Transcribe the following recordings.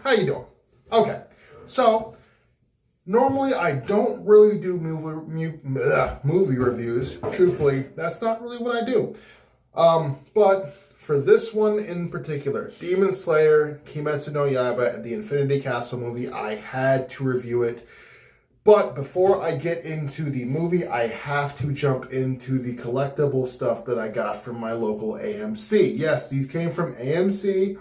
How you doing? Okay, so normally I don't really do movie reviews. Truthfully, that's not really what I do. But for this one in particular, Demon Slayer, Kimetsu no Yaiba, the Infinity Castle movie, I had to review it. But before I get into the movie, I have to jump into the collectible stuff that I got from my local AMC. Yes, these came from AMC.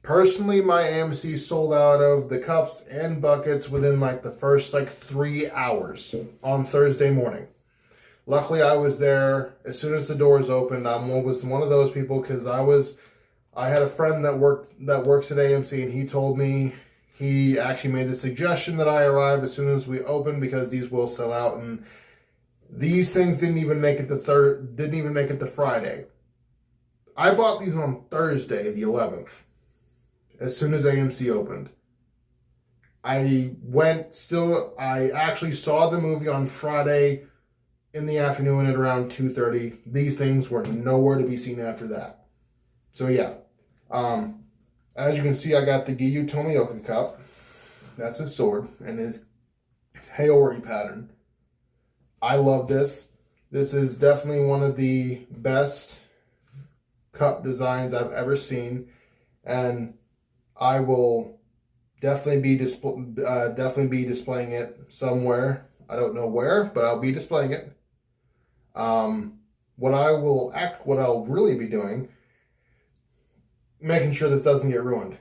Personally, my AMC sold out of the cups and buckets within like the first 3 hours on Thursday morning. Luckily, I was there as soon as the doors opened. I was one of those people because I had a friend that works at AMC, and he told me he actually made the suggestion that I arrive as soon as we open because these will sell out, and these things didn't even make it to Friday. I bought these on Thursday, the 11th. As soon as AMC opened. I actually saw the movie on Friday in the afternoon at around 2:30. These things were nowhere to be seen after that. So yeah. As you can see, I got the Giyu Tomioka cup. That's his sword and his Haori pattern. I love this. This is definitely one of the best cup designs I've ever seen. And I will definitely be displaying it somewhere. I don't know where, but I'll be displaying it. What I'll really be doing, making sure this doesn't get ruined.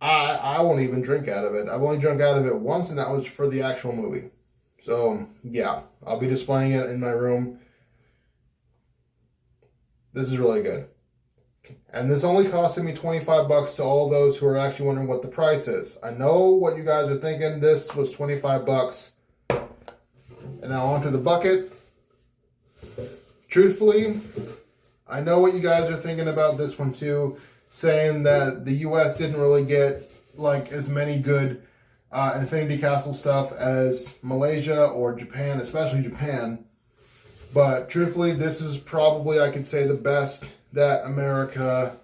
I won't even drink out of it. I've only drunk out of it once, and that was for the actual movie. So yeah, I'll be displaying it in my room. This is really good. And this only costed me $25 to all those who are actually wondering what the price is. I know what you guys are thinking. This was $25. And now onto the bucket. Truthfully, I know what you guys are thinking about this one too, saying that the US didn't really get as many good Infinity Castle stuff as Malaysia or Japan, especially Japan. But truthfully, this is probably, I could say, the best that America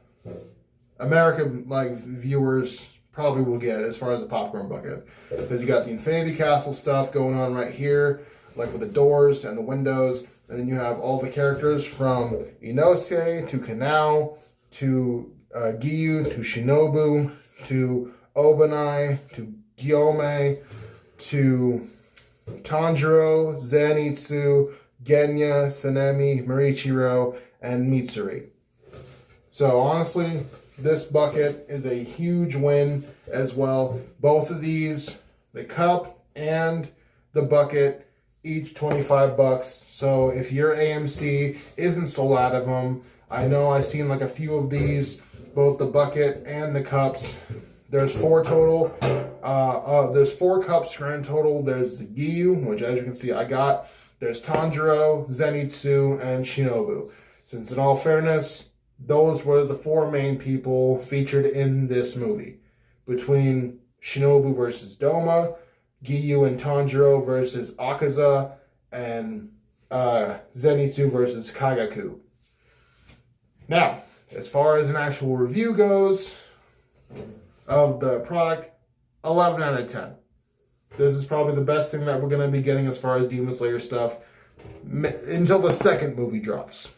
viewers probably will get as far as the popcorn bucket. Because you got the Infinity Castle stuff going on right here, with the doors and the windows, and then you have all the characters from Inosuke to Kanao to Giyu to Shinobu to Obanai to Gyome to Tanjiro, Zenitsu, Genya, Sanemi, Marichiro, and Mitsuri. So honestly, this bucket is a huge win as well. Both of these, the cup and the bucket, each $25. So if your AMC isn't sold out of them, I know I've seen a few of these, both the bucket and the cups. There's 4 total. There's 4 cups grand total. There's the Giyu, which as you can see I got. There's Tanjiro, Zenitsu, and Shinobu. Since in all fairness, those were the 4 main people featured in this movie. Between Shinobu versus Doma, Giyu and Tanjiro versus Akaza, and Zenitsu versus Kagaku. Now, as far as an actual review goes of the product, 11 out of 10. This is probably the best thing that we're going to be getting as far as Demon Slayer stuff until the second movie drops.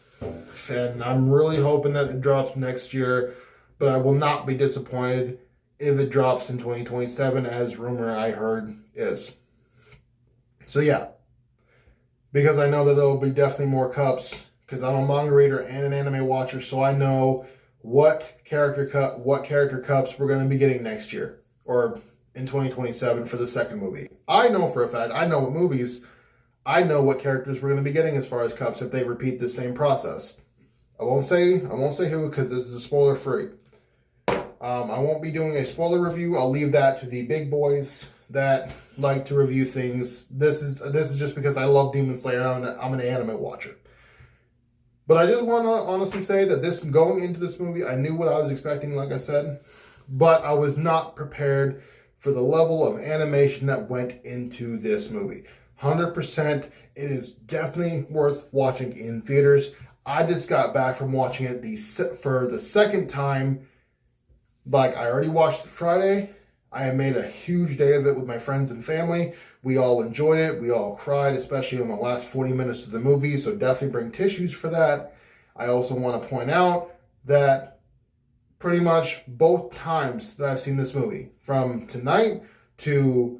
And I'm really hoping that it drops next year, but I will not be disappointed if it drops in 2027, as rumor I heard is. So yeah, because I know that there will be definitely more cups, because I'm a manga reader and an anime watcher, so I know what character cups we're going to be getting next year, or in 2027 for the second movie. I know for a fact, I know what characters we're going to be getting as far as cups if they repeat the same process. I won't say who, because this is a spoiler free. I won't be doing a spoiler review. I'll leave that to the big boys that like to review things. This is just because I love Demon Slayer and I'm an anime watcher. But I just want to honestly say that going into this movie, I knew what I was expecting, like I said, but I was not prepared for the level of animation that went into this movie. 100%, it is definitely worth watching in theaters. I just got back from watching it for the second time Like, I already watched it Friday. I made a huge day of it with my friends and family. We all enjoyed it. We all cried, especially in the last 40 minutes of the movie. So definitely bring tissues for that. I also want to point out that pretty much both times that I've seen this movie, from tonight to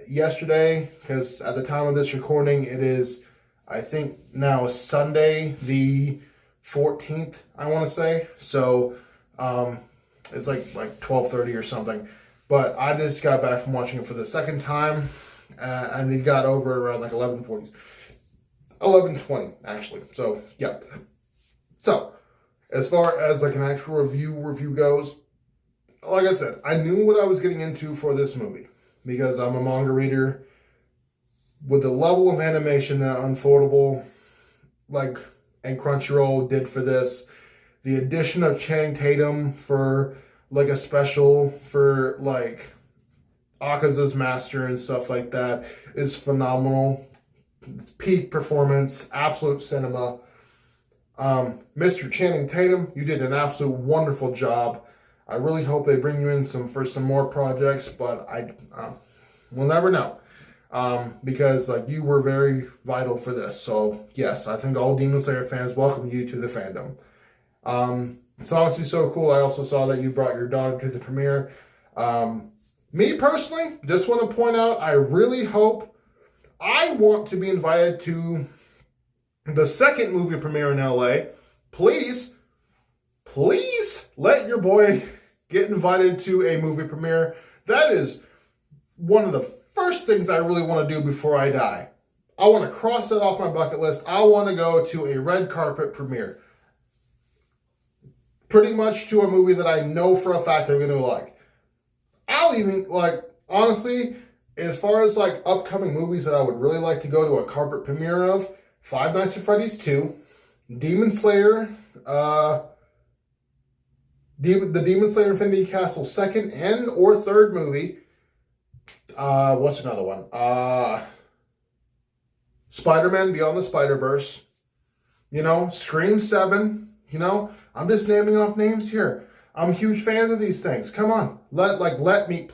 yesterday, because at the time of this recording, it is, I think, now Sunday the 14th, I want to say. So it's like 12:30 or something. But I just got back from watching it for the second time, and it got over around like 11:40, 11:20 actually. So yeah. So as far as like an actual review goes, like I said, I knew what I was getting into for this movie because I'm a manga reader. With the level of animation that Unfoldable, like, and Crunchyroll did for this, the addition of Channing Tatum for like a special for like Akaza's Master and stuff like that is phenomenal. It's peak performance, absolute cinema. Mr. Channing Tatum, you did an absolute wonderful job. I really hope they bring you in for some more projects, but we'll never know. Because like you were very vital for this. So yes, I think all Demon Slayer fans welcome you to the fandom. It's honestly so cool. I also saw that you brought your daughter to the premiere. Me personally, just want to point out, I want to be invited to the second movie premiere in LA. Please let your boy get invited to a movie premiere. That is one of the first things I really want to do before I die. I want to cross that off my bucket list. I want to go to a red carpet premiere. Pretty much to a movie that I know for a fact I'm going to like. I'll even, like, honestly, as far as, like, upcoming movies that I would really like to go to a carpet premiere of, Five Nights at Freddy's 2, Demon Slayer, the Demon Slayer Infinity Castle second and or third movie. What's another one? Spider-Man Beyond the Spider-Verse. You know, Scream 7, you know. I'm just naming off names here. I'm huge fans of these things. Come on. Let me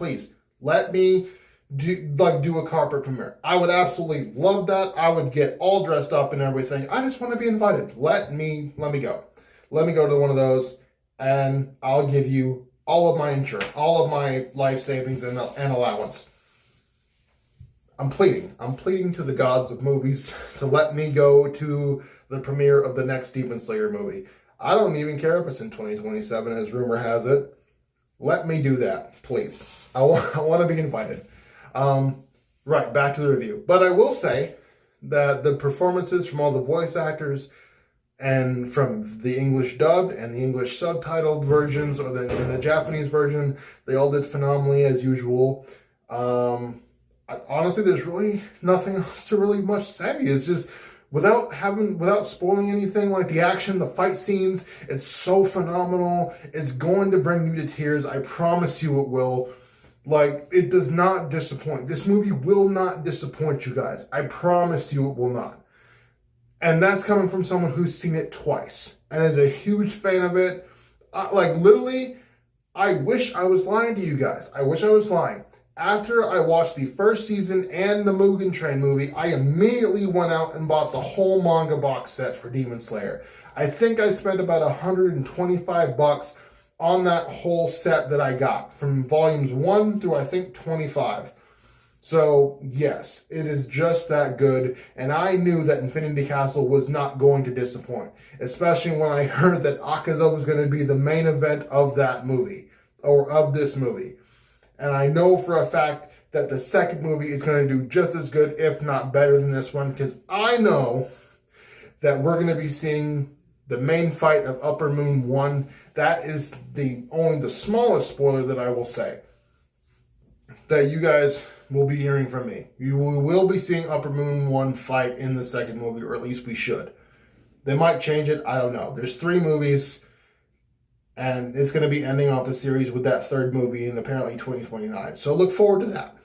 do a carpet premiere. I would absolutely love that. I would get all dressed up and everything. I just want to be invited. Let me go. Let me go to one of those, and I'll give you all of my insurance, all of my life savings and allowance. I'm pleading to the gods of movies to let me go to the premiere of the next Demon Slayer movie. I don't even care if it's in 2027, as rumor has it. Let me do that, please. I want to be invited. Right, back to the review. But I will say that the performances from all the voice actors and from the English dubbed and the English subtitled versions or the Japanese version, they all did phenomenally as usual. Honestly, there's really nothing else to really much say. It's just, without spoiling anything, like the action, the fight scenes, it's so phenomenal. It's going to bring you to tears. I promise you it will. Like, it does not disappoint. This movie will not disappoint you guys. I promise you it will not. And that's coming from someone who's seen it twice and is a huge fan of it. Like, literally, I wish I was lying to you guys. I wish I was lying. After I watched the first season and the Mugen Train movie, I immediately went out and bought the whole manga box set for Demon Slayer. I think I spent about $125 on that whole set that I got, from volumes 1 through I think 25. So yes, it is just that good, and I knew that Infinity Castle was not going to disappoint, especially when I heard that Akaza was going to be the main event of that movie, or of this movie. And I know for a fact that the second movie is going to do just as good, if not better than this one, because I know that we're going to be seeing the main fight of Upper Moon 1. That is only the smallest spoiler that I will say that you guys will be hearing from me. You will be seeing Upper Moon 1 fight in the second movie, or at least we should. They might change it, I don't know. There's 3 movies, and it's going to be ending off the series with that third movie in apparently 2029. So look forward to that.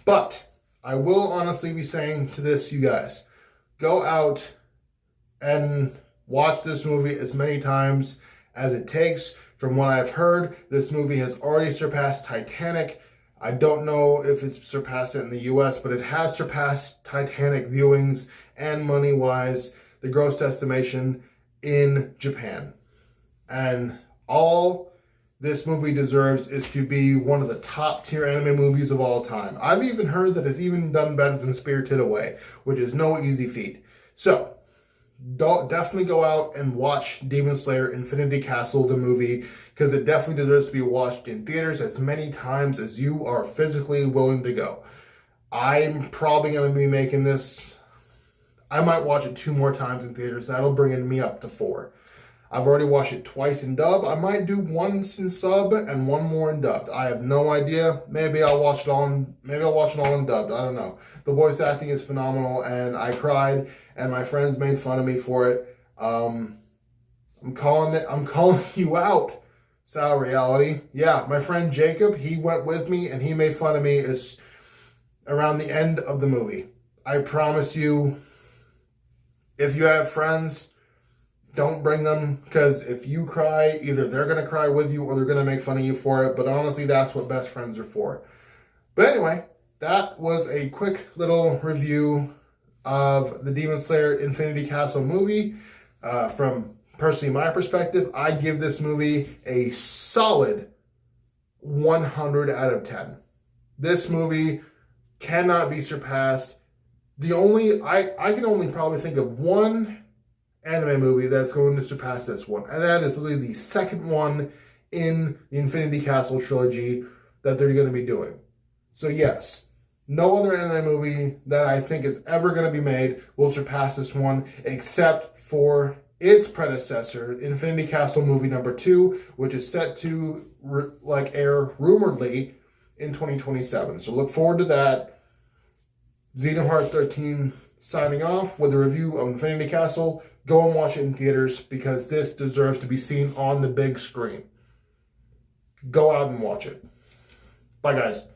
But I will honestly be saying to this, you guys, go out and watch this movie as many times as it takes From what I've heard, this movie has already surpassed Titanic. I don't know if it's surpassed it in the US, but it has surpassed Titanic viewings and money-wise, the gross estimation in Japan. And all this movie deserves is to be one of the top tier anime movies of all time. I've even heard that it's even done better than Spirited Away, which is no easy feat. So, definitely go out and watch Demon Slayer Infinity Castle, the movie, because it definitely deserves to be watched in theaters as many times as you are physically willing to go. I'm probably going to be making this, I might watch it 2 more times in theaters. That'll bring me up to 4. I've already watched it twice in dub. I might do once in sub and 1 more in dubbed. I have no idea. Maybe I'll watch it all in dubbed. I don't know. The voice acting is phenomenal, and I cried, and my friends made fun of me for it. I'm calling you out, Sal Reality. Yeah, my friend Jacob, he went with me, and he made fun of me around the end of the movie. I promise you, if you have friends, don't bring them, because if you cry, either they're going to cry with you or they're going to make fun of you for it. But honestly, that's what best friends are for. But anyway, that was a quick little review of the Demon Slayer Infinity Castle movie. From personally my perspective, I give this movie a solid 100 out of 10. This movie cannot be surpassed. I can only probably think of one anime movie that's going to surpass this one, and that is literally the second one in the Infinity Castle trilogy that they're going to be doing. So yes, no other anime movie that I think is ever going to be made will surpass this one, except for its predecessor, Infinity Castle movie number 2, which is set to air rumoredly in 2027. So look forward to that. Xenoheart 13 signing off with a review of Infinity Castle. Go and watch it in theaters, because this deserves to be seen on the big screen. Go out and watch it. Bye, guys.